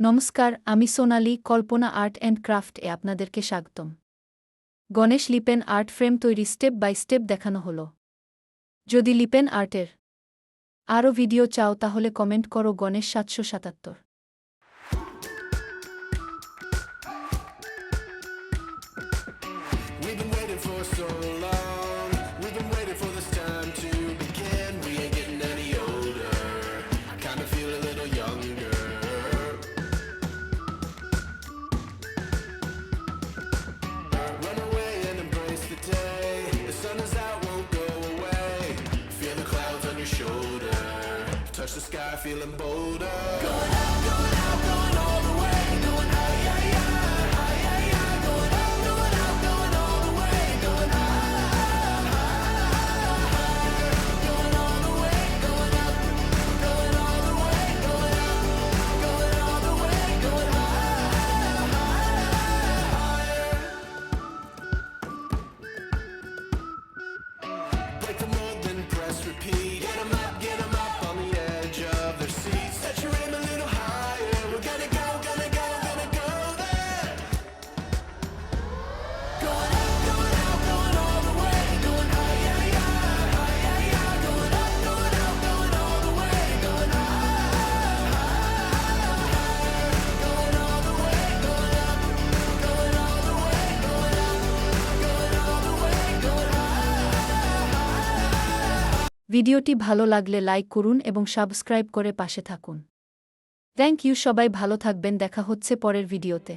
নমস্কার, আমি সোনালি কল্পনা art and craft এ আপনাদেরকে স্বাগতম। গণেশ লিপেন আর্ট ফ্রেম তৈরি স্টেপ বাই স্টেপ দেখানো হলো। যদি লিপেন আর্টের আরও ভিডিও চাও তাহলে কমেন্ট করো Ganesh 777। We've been waiting for so long. We've been waiting for this time to begin. We ain't getting any older. I kinda feel a little younger. Run away and embrace the day. The sun is out, won't go away. Feel the clouds on your shoulder. Touch the sky, feeling bolder. Going out, going out, going all the way. Going high, yeah, yeah, high, yeah, yeah. Going out, going out, going all the way. Going high, going all the way. Going up, going all the way. Going up, going all the way. Going higher. Break the mold, then press repeat. Get 'em up on the edge of their seats. Set your aim a little higher. We're gonna go, gonna go, gonna go there. Going up, going out, going all the way. Going high, yeah, yeah, high, yeah, yeah. Going up, going out, going all the way. Going higher. Going all the way. Going up, going all the way. Going up, going all the way. Going higher. ভিডিওটি ভালো লাগলে like করুন এবং subscribe করে পাশে থাকুন। Thank you, সবাই ভালো থাকবেন, দেখা হচ্ছে পরের ভিডিওতে।